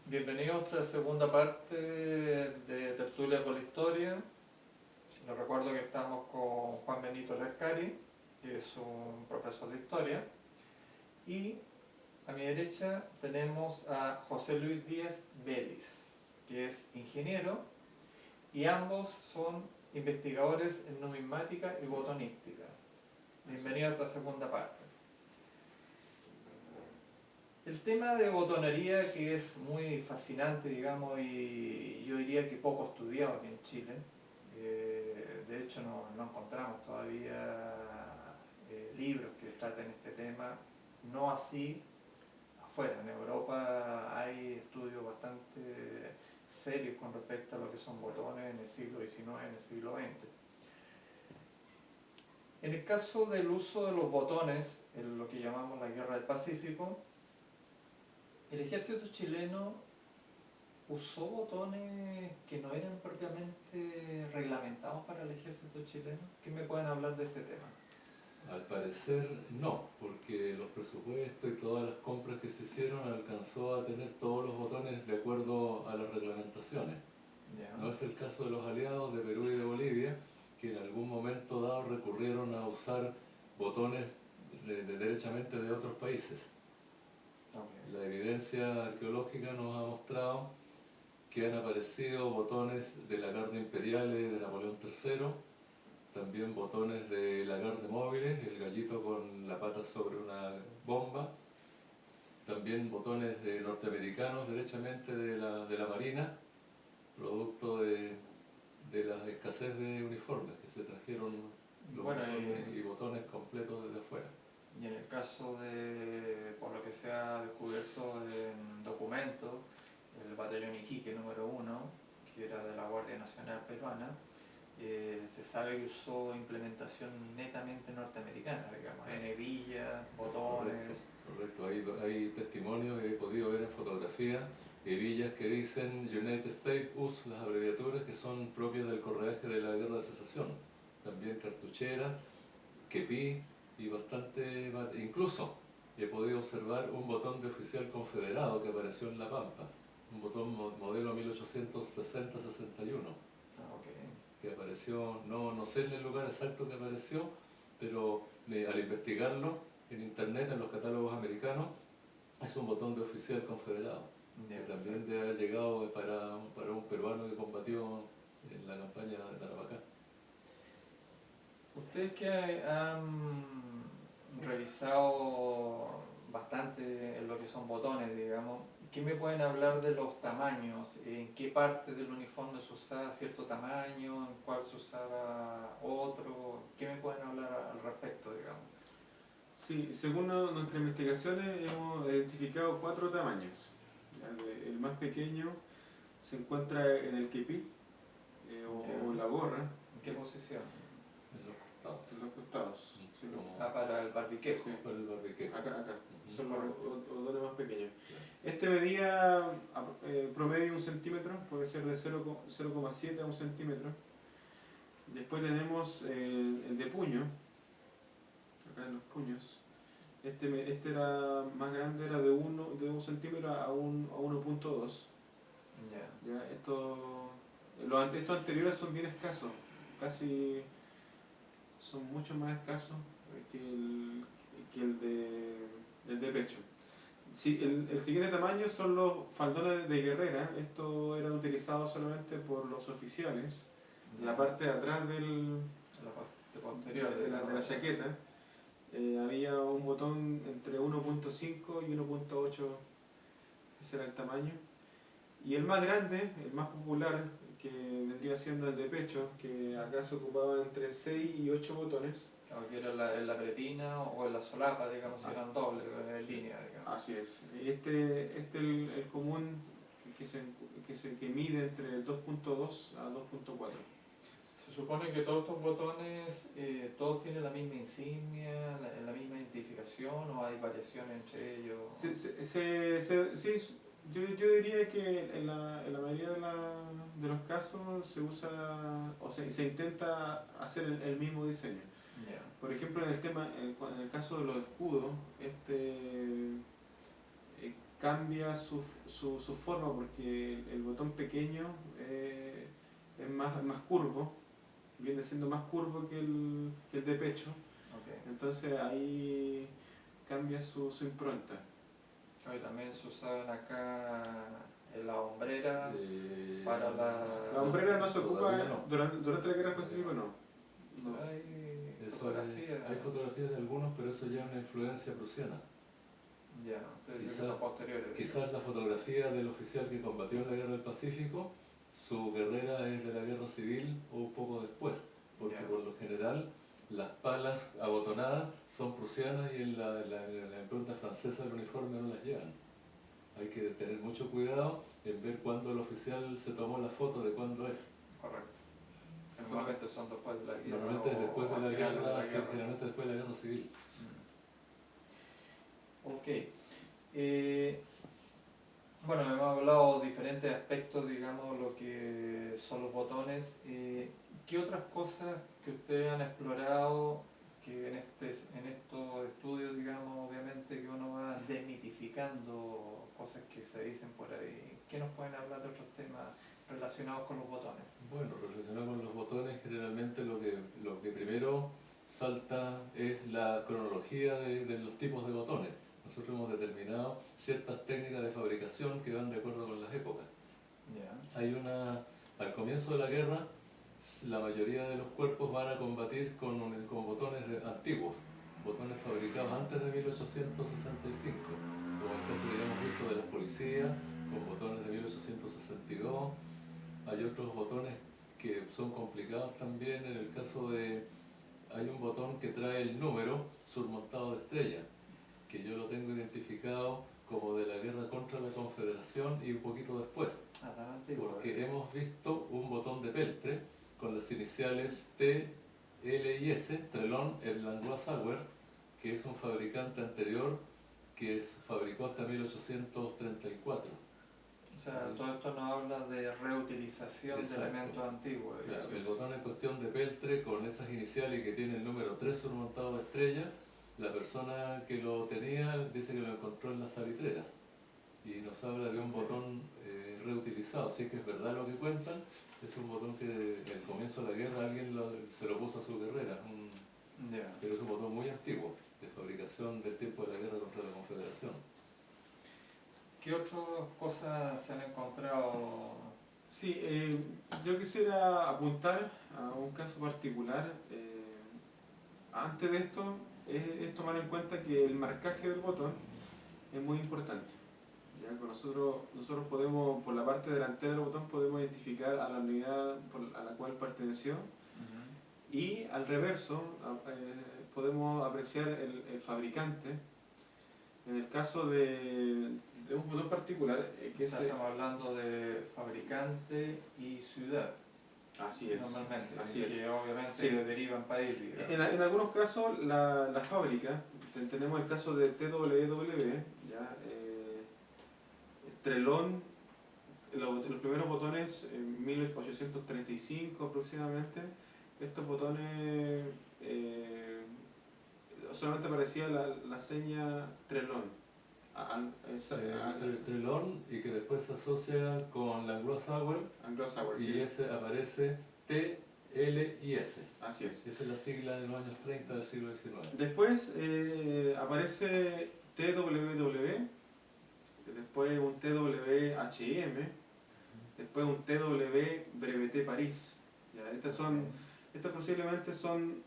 Bienvenidos a esta segunda parte de Tertulia con la Historia. Les recuerdo que estamos con Juan Benito Lercari, que es un profesor de Historia, y a mi derecha tenemos a José Luis Díaz Vélez, que es ingeniero, y ambos son investigadores en numismática y botonística. Bienvenidos a esta segunda parte. El tema de botonería, que es muy fascinante, digamos, y yo diría que poco estudiado aquí en Chile. De hecho, no encontramos todavía libros que traten este tema, no así afuera. En Europa hay estudios bastante serios con respecto a lo que son botones en el siglo XIX, en el siglo XX. En el caso del uso de los botones, en lo que llamamos la Guerra del Pacífico, el ejército chileno usó botones que no eran propiamente reglamentados para el ejército chileno. ¿Qué me pueden hablar de este tema? Al parecer no, porque los presupuestos y todas las compras que se hicieron alcanzó a tener todos los botones de acuerdo a las reglamentaciones. ¿Ya? No es el caso de los aliados de Perú y de Bolivia, que en algún momento dado recurrieron a usar botones derechamente de otros países. Okay. La evidencia arqueológica nos ha mostrado que han aparecido botones de la Garda Imperial de Napoleón III, también botones de la Garda Móviles, el gallito con la pata sobre una bomba, también botones de norteamericanos derechamente de la Marina, producto de la escasez de uniformes, que se trajeron los uniformes y botones completos desde afuera. Y en el caso de, por lo que se ha descubierto en documentos, el batallón Iquique número 1, que era de la Guardia Nacional Peruana, se sabe que usó implementación netamente norteamericana, digamos, en hebillas, botones. Correcto. Hay testimonios, he podido ver en fotografías, hebillas que dicen United States US, las abreviaturas que son propias del correaje de la Guerra de Secesión. También cartucheras, kepí y bastante, incluso he podido observar un botón de oficial confederado que apareció en La Pampa, un botón modelo 1860-61. Que apareció, no sé en el lugar exacto que apareció, pero al investigarlo en internet, en los catálogos americanos, es un botón de oficial confederado, que también debe haber llegado para un peruano que combatió en la campaña de Tarapacá. Ustedes que han revisado bastante en lo que son botones, digamos, ¿qué me pueden hablar de los tamaños? ¿En qué parte del uniforme se usaba cierto tamaño? ¿En cuál se usaba otro? ¿Qué me pueden hablar al respecto, digamos? Sí, según nuestras investigaciones hemos identificado 4 tamaños. El más pequeño se encuentra en el kepí o la gorra. ¿En qué posición? En los costados. En los costados. Sí, para el barbiquejo. Sí, para el barbiquejo. Acá. Son los botones más pequeños. Este medía promedio 1 centímetro, puede ser de 0,7 a 1 centímetro. Después tenemos el de puño, acá en los puños. Este era más grande, era de 1 centímetro a 1,2. Ya, estos anteriores son bien escasos, casi son mucho más escasos que el de pecho. Sí, el siguiente tamaño son los faldones de guerrera. Estos eran utilizados solamente por los oficiales. En la parte de atrás de la chaqueta había un botón entre 1,5 y 1,8, ese era el tamaño. Y el más grande, el más popular, que vendría siendo el de pecho, que acá se ocupaba entre 6 y 8 botones. Que era en la pretina o en la solapa, digamos, si eran dobles, en línea, digamos. Así es. El común que mide entre 2,2 a 2,4. Se supone que todos estos botones, todos tienen la misma insignia, la misma identificación, o hay variaciones entre ellos. Sí, yo diría que en la mayoría de los casos se usa o se intenta hacer el mismo diseño. Yeah. Por ejemplo, en el caso de los escudos, cambia su forma porque el botón pequeño es más curvo, viene siendo más curvo que el de pecho, entonces ahí cambia su impronta. También se usaban acá en la hombrera para La hombrera no se ocupa no. durante la guerra del Pacífico, no. Hay fotografías. Hay fotografías de algunos, pero eso ya es una influencia prusiana. Ya, entonces son posteriores. Quizás la fotografía del oficial que combatió en la guerra del Pacífico, su guerrera es de la guerra civil o un poco después, porque por lo general las palas abotonadas son prusianas y en la impronta francesa del uniforme no las llevan. Hay que tener mucho cuidado en ver cuándo el oficial se tomó la foto de cuándo es. Correcto. Normalmente son después de la guerra. Normalmente después de la guerra, generalmente después de la guerra civil. Ok. Bueno, hemos hablado de diferentes aspectos, digamos, lo que son los botones. ¿Qué otras cosas que ustedes han explorado, que en estos estudios, digamos, obviamente que uno va desmitificando cosas que se dicen por ahí? ¿Qué nos pueden hablar de otros temas relacionados con los botones? Bueno, relacionado con los botones, generalmente lo que primero salta es la cronología de los tipos de botones. Nosotros hemos determinado ciertas técnicas de fabricación que van de acuerdo con las épocas. Al comienzo de la guerra, la mayoría de los cuerpos van a combatir con botones antiguos, botones fabricados antes de 1865, como el caso que hemos visto de las policías, con botones de 1862. Hay otros botones que son complicados también, en el caso hay un botón que trae el número surmontado de estrella, que yo lo tengo identificado como de la guerra contra la Confederación y un poquito después, porque hemos visto un botón de peltre con las iniciales T, L y S, Trelon Langlois Sauer, que es un fabricante anterior que fabricó hasta 1834. O sea, todo esto nos habla de reutilización de elementos antiguos. Claro, el botón en cuestión de peltre con esas iniciales que tiene el número 3 surmontado de estrella, la persona que lo tenía dice que lo encontró en las salitreras y nos habla de un botón reutilizado. Si es que es verdad lo que cuentan, es un botón que al comienzo de la guerra alguien se lo puso a su guerrera, pero es un botón muy antiguo, de fabricación del tiempo de la guerra contra la Confederación. ¿Qué otras cosas se han encontrado? Sí, yo quisiera apuntar a un caso particular. Antes de esto, es tomar en cuenta que el marcaje del botón es muy importante. ¿Ya? Nosotros podemos, por la parte delantera del botón, podemos identificar a la unidad a la cual perteneció, y al reverso podemos apreciar el fabricante. En el caso de un botón particular, estamos hablando de fabricante y ciudad. Así es. Normalmente, así es. Que obviamente derivan país. En algunos casos, la fábrica, tenemos el caso de TWW, ¿ya? Trelon, los primeros botones en 1835 aproximadamente. Estos botones solamente aparecía la seña Trelon. Trelon, y que después se asocia con Langlois Sauer, y sí. ese aparece T, L y S. Así es. Esa es la sigla de los años 30 del siglo XIX. Después aparece TWW, después un TWHM, después un TW Breveté París. ¿Ya? Estas posiblemente son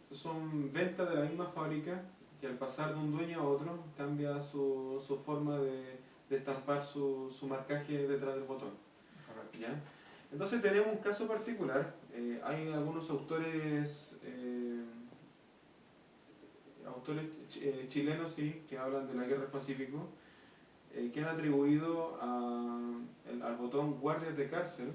ventas de la misma fábrica, que al pasar de un dueño a otro cambia su forma de estampar su marcaje detrás del botón. ¿Ya? Entonces tenemos un caso particular. Hay algunos autores chilenos que hablan de la guerra del Pacífico, que han atribuido al botón guardias de cárcel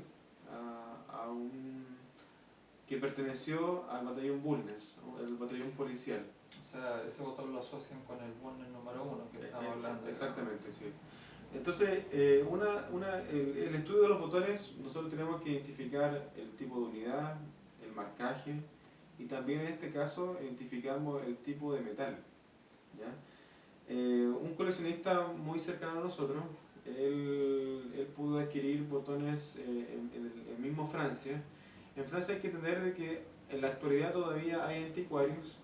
que perteneció al batallón Bulnes, el batallón policial. O sea, ese botón lo asocian con el Bulnes número 1 que estamos hablando. Exactamente, sí. Entonces, el estudio de los botones, nosotros tenemos que identificar el tipo de unidad, el marcaje, y también en este caso identificamos el tipo de metal. ¿Ya? Un coleccionista muy cercano a nosotros él pudo adquirir botones en el mismo Francia. En Francia hay que entender de que en la actualidad todavía hay anticuarios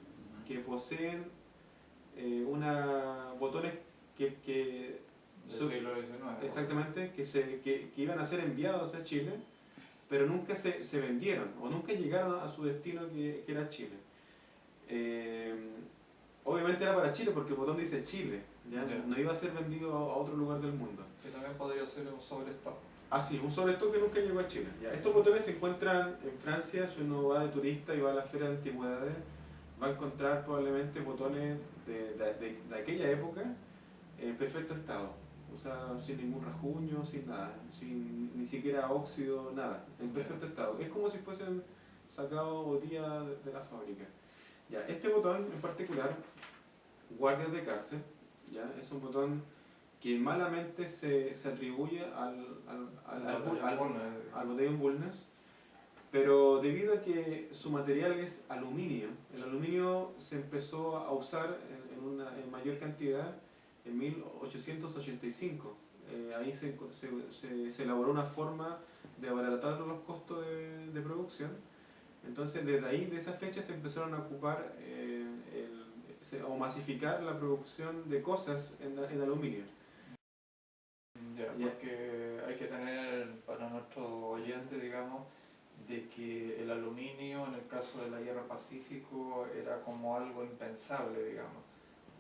que poseen botones que Del siglo XIX. exactamente, que iban a ser enviados a Chile, pero nunca se vendieron o nunca llegaron a su destino que era Chile. Obviamente era para Chile porque el botón dice Chile, ¿ya? Ya. No iba a ser vendido a otro lugar del mundo. Que también podría ser un sobrestock. Ah, sí, un sobrestock que nunca llegó a Chile. ¿Ya? Estos botones se encuentran en Francia. Si uno va de turista y va a la Feria de Antigüedades, va a encontrar probablemente botones de aquella época en perfecto estado. O sea, sin ningún rasguño, sin nada, sin ni siquiera óxido, nada, en perfecto estado. Es como si fuesen sacados hoy día de la fábrica. Ya, este botón en particular, guardias de cárcel, ¿ya? Es un botón que malamente se atribuye al botellón Bulnes, pero debido a que su material es aluminio, el aluminio se empezó a usar en mayor cantidad en 1885. Ahí se elaboró una forma de abaratar los costos de producción. Entonces, desde ahí, de esa fecha, se empezaron a ocupar o masificar la producción de cosas en aluminio. Ya, porque hay que tener para nuestro oyente, digamos, de que el aluminio en el caso de la guerra Pacífico era como algo impensable, digamos,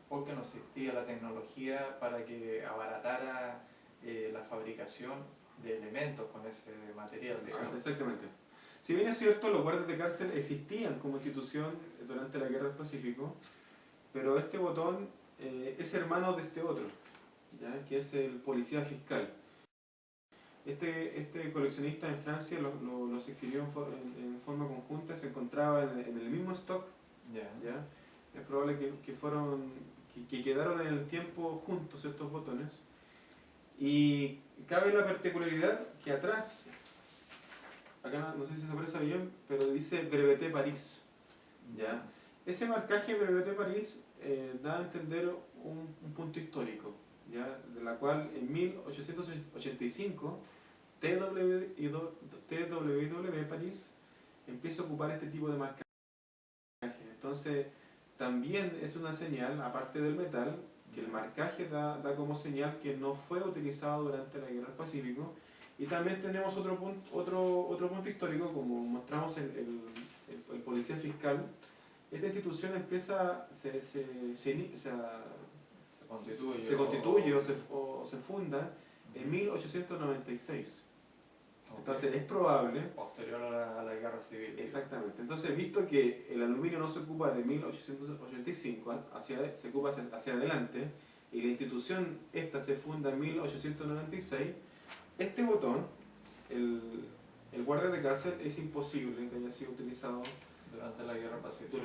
porque no existía la tecnología para que abaratara la fabricación de elementos con ese material, digamos. Exactamente. Si bien es cierto, los guardias de cárcel existían como institución durante la guerra del Pacífico, pero este botón es hermano de este otro, ¿ya? Que es el policía fiscal. Este coleccionista en Francia los escribió en forma conjunta, se encontraba en el mismo stock, ¿ya? Es probable que quedaron en el tiempo juntos estos botones. Y cabe la particularidad que atrás, acá no sé si se aparece bien, pero dice Breveté París, ¿ya? Ese marcaje Breveté París da a entender un punto histórico, ¿ya? De la cual en 1885 TWW París empieza a ocupar este tipo de marcaje. Entonces, también es una señal, aparte del metal, que el marcaje da como señal que no fue utilizado durante la Guerra del Pacífico. Y también tenemos otro punto histórico, como mostramos el policía fiscal. Esta institución se constituye o se funda en 1896. Entonces es probable. Posterior a la guerra civil. Exactamente. Entonces, visto que el aluminio no se ocupa de 1885, se ocupa hacia adelante, y la institución esta se funda en 1896, este botón, el guardia de cárcel, es imposible que haya sido utilizado durante la guerra Pacífica.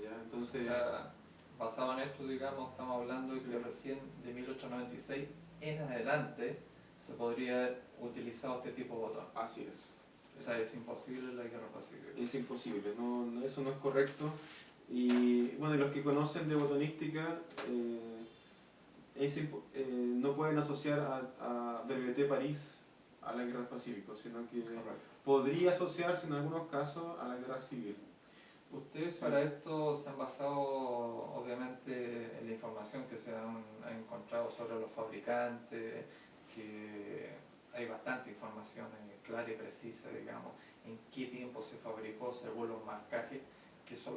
¿Ya? Entonces, o sea, basado en esto, digamos, estamos hablando de que recién de 1896 en adelante se podría haber utilizado este tipo de botón. así es. O sea, es imposible en la guerra Pacífica. Es imposible, eso no es correcto. Y bueno, los que conocen de botonística no pueden asociar a Breveté París a la guerra del Pacífico, sino que podría asociarse en algunos casos a la guerra civil. Ustedes para esto se han basado obviamente en la información que se han encontrado sobre los fabricantes, que hay bastante información clara y precisa, digamos, en qué tiempo se fabricó según los marcajes, que son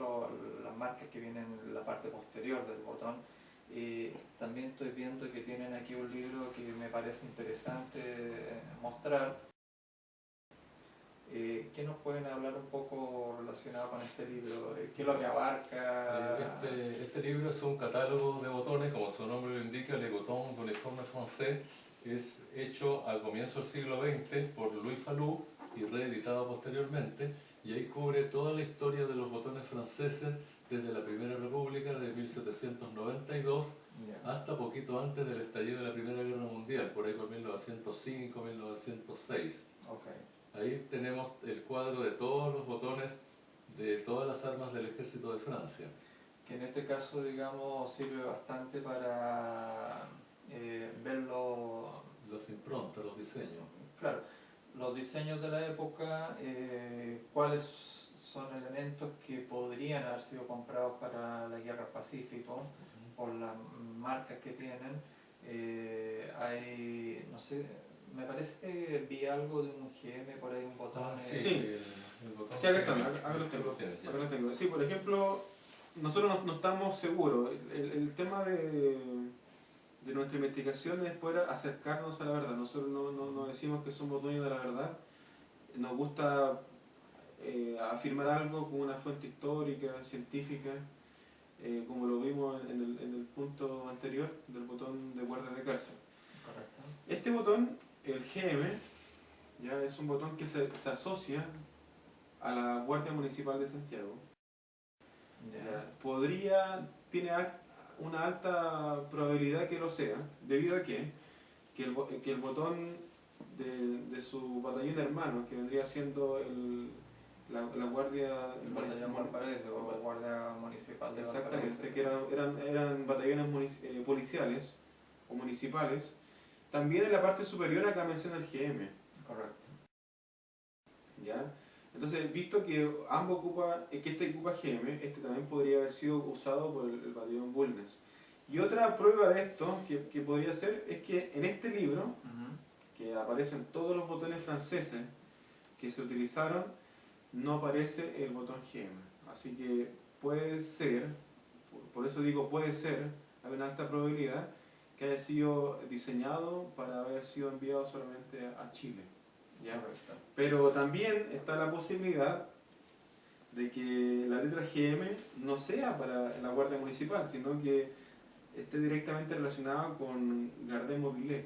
las marcas que vienen en la parte posterior del botón. También estoy viendo que tienen aquí un libro que me parece interesante mostrar. ¿Qué nos pueden hablar un poco relacionado con este libro? ¿Qué es lo que abarca? Este libro es un catálogo de botones, como su nombre lo indica, Le Boton d'Uniforme Français. Es hecho al comienzo del siglo XX por Louis Falloux y reeditado posteriormente, y ahí cubre toda la historia de los botones franceses desde la Primera República de 1792 hasta poquito antes del estallido de la Primera Guerra Mundial, por ahí por 1905, 1906. Ahí tenemos el cuadro de todos los botones de todas las armas del ejército de Francia. Que en este caso, digamos, sirve bastante para ver Las improntas, los diseños. claro, los diseños de la época, cuáles son elementos que podrían haber sido comprados para la guerra del Pacífico, por las marcas que tienen. Hay, no sé, me parece que vi algo de un GM por ahí, un botón. Sí. El botón. Sí, acá están, acá los tengo. Tienes ya. Acá los tengo. Sí, por ejemplo, nosotros no estamos seguros. El tema de nuestra investigación es poder acercarnos a la verdad. Nosotros no decimos que somos dueños de la verdad. Nos gusta afirmar algo con una fuente histórica, científica, como lo vimos en el punto anterior del botón de guardia de cárcel. Correcto. Este botón, el GM, ya es un botón que se asocia a la Guardia Municipal de Santiago. Ya. Tiene una alta probabilidad que lo sea, debido a que el botón de su batallón hermano, que vendría siendo la Guardia El batallón Valparaíso, o Guardia Municipal de exactamente, Valparaíso. que eran batallones policiales o municipales. También en la parte superior acá menciona el GM. Correcto. ¿Ya? Entonces, visto que ambos ocupa GM, este también podría haber sido usado por el batallón Bulnes. Y otra prueba de esto que podría ser es que en este libro, que aparecen todos los botones franceses que se utilizaron, no aparece el botón GM. Así que puede ser, por eso digo puede ser, hay una alta probabilidad que haya sido diseñado para haber sido enviado solamente a Chile. ¿Ya? Correcto. Pero también está la posibilidad de que la letra GM no sea para la Guardia Municipal, sino que esté directamente relacionada con Gardé Mobile,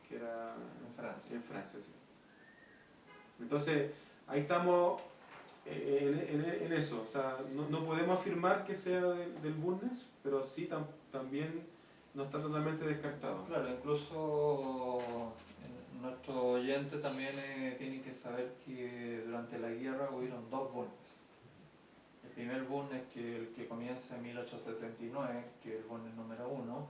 que era En Francia. sí. Entonces, ahí estamos en eso. O sea, no podemos afirmar que sea del Bulnes, pero sí también no está totalmente descartado. Claro, incluso nuestros oyentes también tienen que saber que durante la guerra hubieron dos Bulnes. El primer Bulnes, el que comienza en 1879, que es el Bulnes número 1,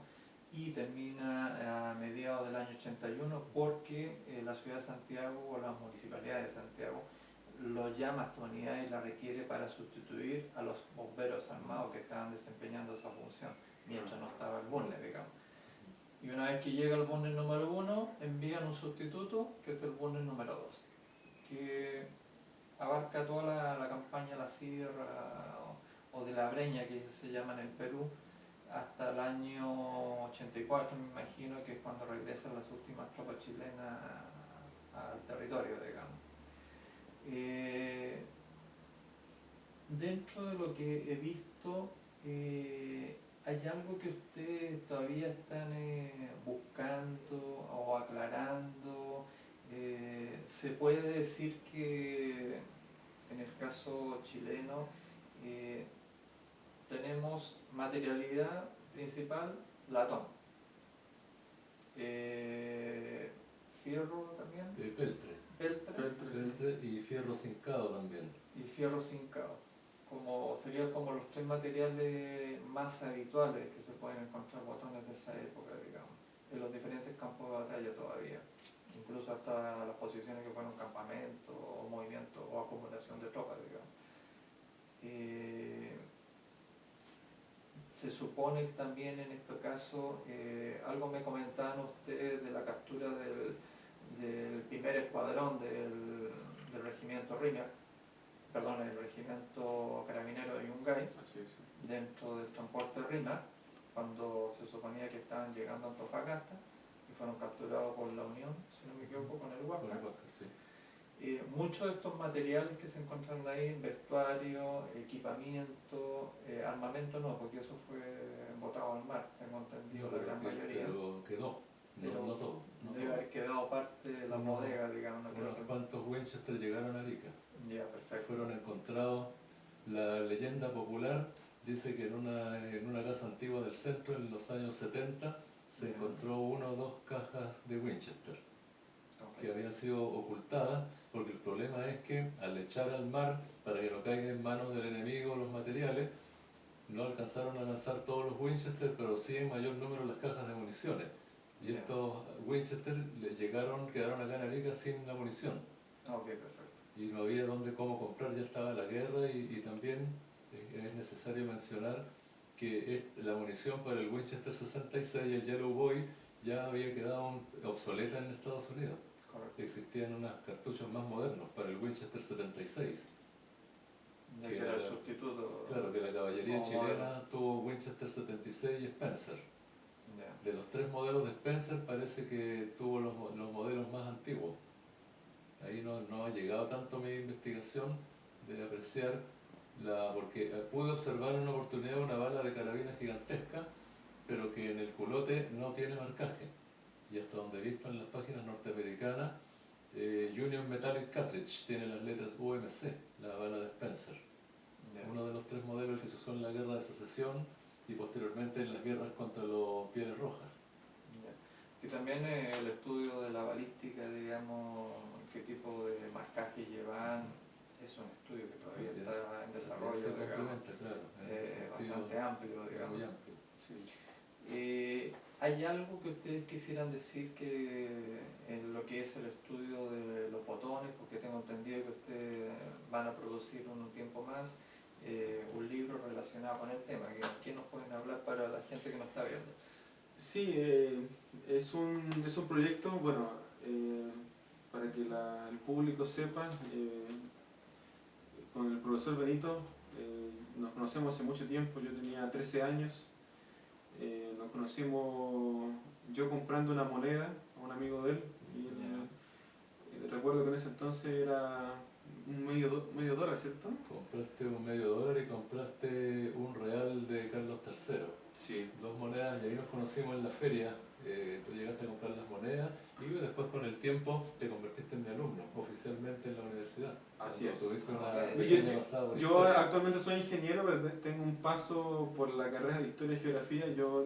y termina a mediados del año 81 porque la ciudad de Santiago o la municipalidad de Santiago lo llama a esta unidad y la requiere para sustituir a los bomberos armados que estaban desempeñando esa función mientras no estaba el Bulnes, digamos. Y una vez que llega el Bulnes número 1, envían un sustituto, que es el Bulnes número 2, que abarca toda la campaña La Sierra o de la Breña, que se llama en el Perú, hasta el año 84, me imagino, que es cuando regresan las últimas tropas chilenas al territorio, digamos. Dentro de lo que he visto, ¿hay algo que ustedes todavía están buscando o aclarando? ¿Se puede decir que en el caso chileno tenemos materialidad principal, latón, fierro también, Peltre. Peltre y fierro cincado también. y fierro cincado? Serían como los tres materiales más habituales que se pueden encontrar botones de esa época, digamos, en los diferentes campos de batalla todavía, incluso hasta las posiciones que fueron campamento o movimiento o acumulación de tropas, digamos. Se supone que también en este caso, algo me comentaban ustedes de la captura del primer escuadrón del regimiento Rímac, perdón, el regimiento carabinero de Yungay, dentro del transporte Rímac, cuando se suponía que estaban llegando a Antofagasta y fueron capturados por la Unión, si no me equivoco, con el Huáscar. Sí. Muchos de estos materiales que se encuentran ahí, vestuario, equipamiento, armamento no, porque eso fue botado al mar, tengo entendido, la gran mayoría. Pero quedó, no todo. Debe haber quedado parte de la bodega, digamos. No creo Unos que... cuantos Winchester llegaron a Arica. Ya, perfecto. Fueron encontrados, la leyenda popular dice que en una casa antigua del centro, en los años 70, se encontró 1 o 2 cajas de Winchester que habían sido ocultadas, porque el problema es que al echar al mar para que no caigan en manos del enemigo los materiales, no alcanzaron a lanzar todos los Winchester, pero sí en mayor número las cajas de municiones. Y estos Winchester quedaron acá en Arica sin la munición. Ok, perfecto. Y no había cómo comprar, ya estaba la guerra y también es necesario mencionar que la munición para el Winchester 66 y el Yellow Boy ya había quedado obsoleta en Estados Unidos. Correcto. Existían unos cartuchos más modernos para el Winchester 76. Ya que era el sustituto. Claro, que la caballería como chilena modelo. tuvo Winchester 76 y Spencer. Ya. De los 3 modelos de Spencer parece que tuvo los modelos más antiguos. Ahí no ha llegado tanto mi investigación de apreciar, porque pude observar en una oportunidad una bala de carabina gigantesca, pero que en el culote no tiene marcaje. Y hasta donde he visto en las páginas norteamericanas, Union Metallic Cartridge tiene las letras UMC, la bala de Spencer. Ya. Uno de los 3 modelos que se usó en la guerra de secesión y posteriormente en las guerras contra los Pieles Rojas. Y también el estudio de la balística, digamos, qué tipo de marcaje llevan, es un estudio que todavía está en desarrollo, digamos, claro, bastante amplio, digamos. Muy amplio. Sí. ¿Hay algo que ustedes quisieran decir que en lo que es el estudio de los botones? Porque tengo entendido que ustedes van a producir en un tiempo más un libro relacionado con el tema. ¿Qué nos pueden hablar para la gente que nos está viendo? Sí, es un proyecto, bueno, para que el público sepa, con el profesor Benito nos conocemos hace mucho tiempo, yo tenía 13 años, nos conocimos yo comprando una moneda a un amigo de él, y recuerdo que en ese entonces era un medio dólar, ¿cierto? Compraste un $1 y compraste un real de Carlos III. Sí. 2 monedas, y ahí nos conocimos en la feria. Tú llegaste a comprar las monedas y después con el tiempo te convertiste en mi alumno oficialmente en la universidad. Así es. Tuviste una Yo- pequeña pasada por Yo historia. actualmente soy ingeniero, pero tengo un paso por la carrera de Historia y Geografía. Yo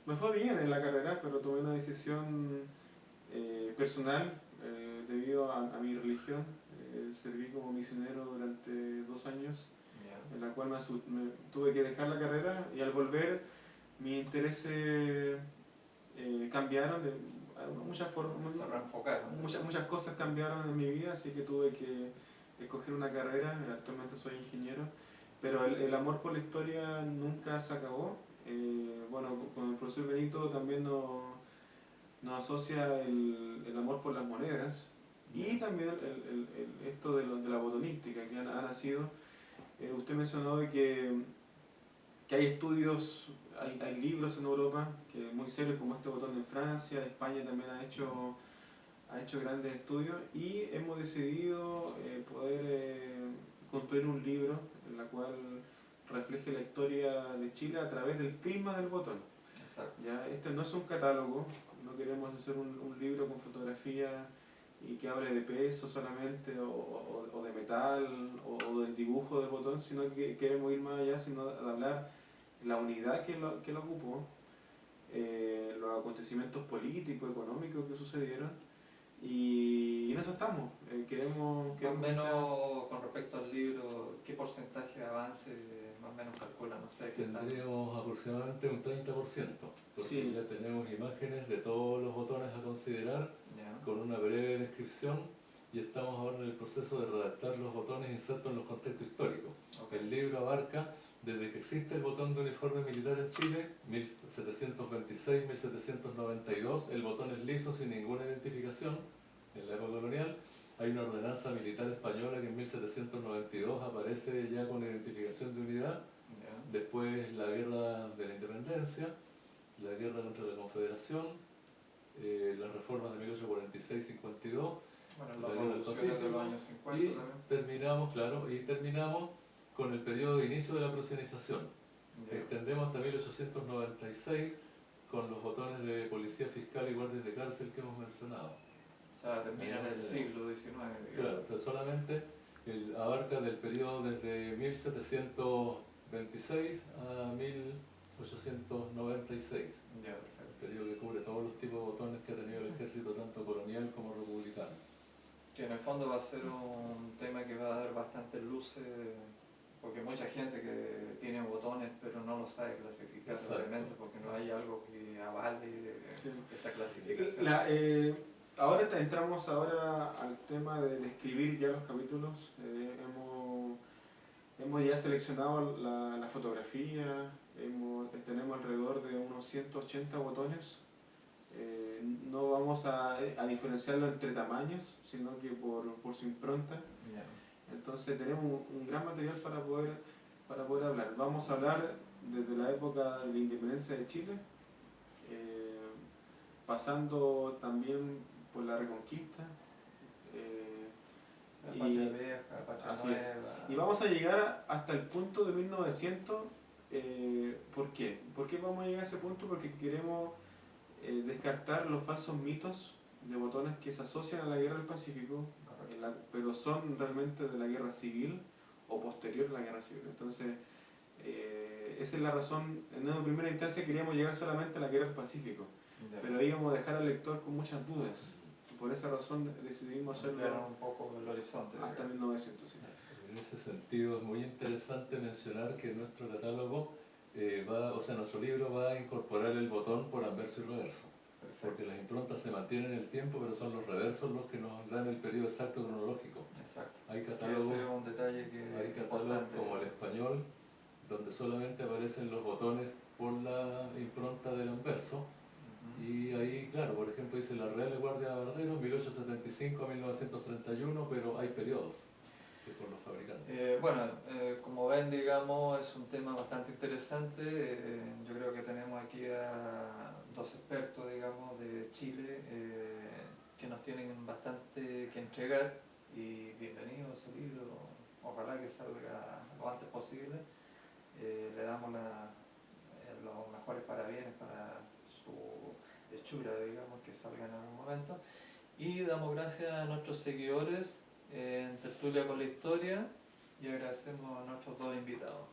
me fue bien en la carrera, pero tomé una decisión personal debido a mi religión. Serví como misionero durante 2 años, en la cual me tuve que dejar la carrera, y al volver mis intereses cambiaron de muchas formas. Se reenfocaron. Muchas cosas cambiaron en mi vida, así que tuve que escoger una carrera. Actualmente soy ingeniero, pero el amor por la historia nunca se acabó. Bueno, con el profesor Benito también nos asocia el amor por las monedas, y también esto de la botonística que ha nacido. Usted mencionó de que hay estudios, hay libros en Europa que muy serios, como este botón en Francia. España también ha hecho grandes estudios, y hemos decidido poder construir un libro en la cual refleje la historia de Chile a través del prisma del botón. Exacto. ¿Ya? Este no es un catálogo, no queremos hacer un libro con fotografía y que hable de peso solamente, o de metal, o del dibujo del botón, sino que queremos ir más allá, sino de hablar la unidad que lo ocupó, los acontecimientos políticos, económicos que sucedieron, y en eso estamos. Queremos Más o menos con respecto al libro, ¿qué porcentaje de avance más o menos calculan ustedes que están? Tendríamos aproximadamente un 30%, porque Sí. ya tenemos imágenes de todos los botones a considerar, Ya. con una breve descripción, y estamos ahora en el proceso de redactar los botones insertos en los contextos históricos. Okay. El libro abarca desde que existe el botón de uniforme militar en Chile, 1726-1792, el botón es liso sin ninguna identificación en la época colonial. Hay una ordenanza militar española que en 1792 aparece ya con identificación de unidad. Ya. Después la guerra de la independencia, la guerra contra la Confederación, las reformas de 1846-52, Bueno, la las guerra del revoluciones de los Pacífico, años 50 y también. terminamos con el periodo de inicio de la prusianización. Ya. Extendemos hasta 1896 con los botones de policía fiscal y guardias de cárcel que hemos mencionado. O sea, termina en el siglo XIX. Claro, entonces solamente abarca del periodo desde 1726 a 1896. Ya, El perfecto. periodo que cubre todos los tipos de botones que ha tenido el ejército, tanto colonial como republicano. Que en el fondo va a ser un tema que va a dar bastantes luces porque mucha gente que tiene botones pero no lo sabe clasificar Exacto. realmente porque no hay algo que avale Sí. esa clasificación. Ahora entramos ahora al tema de escribir ya los capítulos. Hemos ya seleccionado la fotografía, tenemos alrededor de unos 180 botones. No vamos a diferenciarlo entre tamaños, sino que por su impronta. Ya. Entonces tenemos un gran material para poder hablar. Vamos a hablar desde la época de la independencia de Chile, pasando también por la Reconquista. Pacha Vieja, Pacha Así es. Nueva. Y vamos a llegar hasta el punto de 1900. ¿Por qué? ¿Por qué vamos a llegar a ese punto? Porque queremos descartar los falsos mitos de botones que se asocian a la guerra del Pacífico, pero son realmente de la guerra civil o posterior a la guerra civil. Entonces, esa es la razón. En una primera instancia queríamos llegar solamente a la guerra del Pacífico, Ya. pero íbamos a dejar al lector con muchas dudas. Por esa razón decidimos hacerlo Ampliaron un poco el horizonte. hasta 1900. Sí. En ese sentido es muy interesante mencionar que nuestro catálogo nuestro libro va a incorporar el botón por anverso y reverso, Perfecto. porque las improntas se mantienen en el tiempo, pero son los reversos los que nos dan el periodo exacto cronológico. Exacto. Hay Ese catálogos, es un detalle que hay es catálogos importante. como el español, donde solamente aparecen los botones por la impronta del anverso. Ujú. Y ahí, claro, por ejemplo, dice la Real Guardia de Barreros, 1875 a 1931, pero hay periodos por los fabricantes. Como ven, digamos, es un tema bastante interesante. Yo creo que tenemos aquí a dos expertos, digamos, de Chile que nos tienen bastante que entregar y bienvenidos a su libro. Ojalá que salga lo antes posible. Le damos los mejores parabienes para su hechura, digamos, que salga en algún momento. Y damos gracias a nuestros seguidores en Tertulia con la Historia y agradecemos a nuestros dos invitados.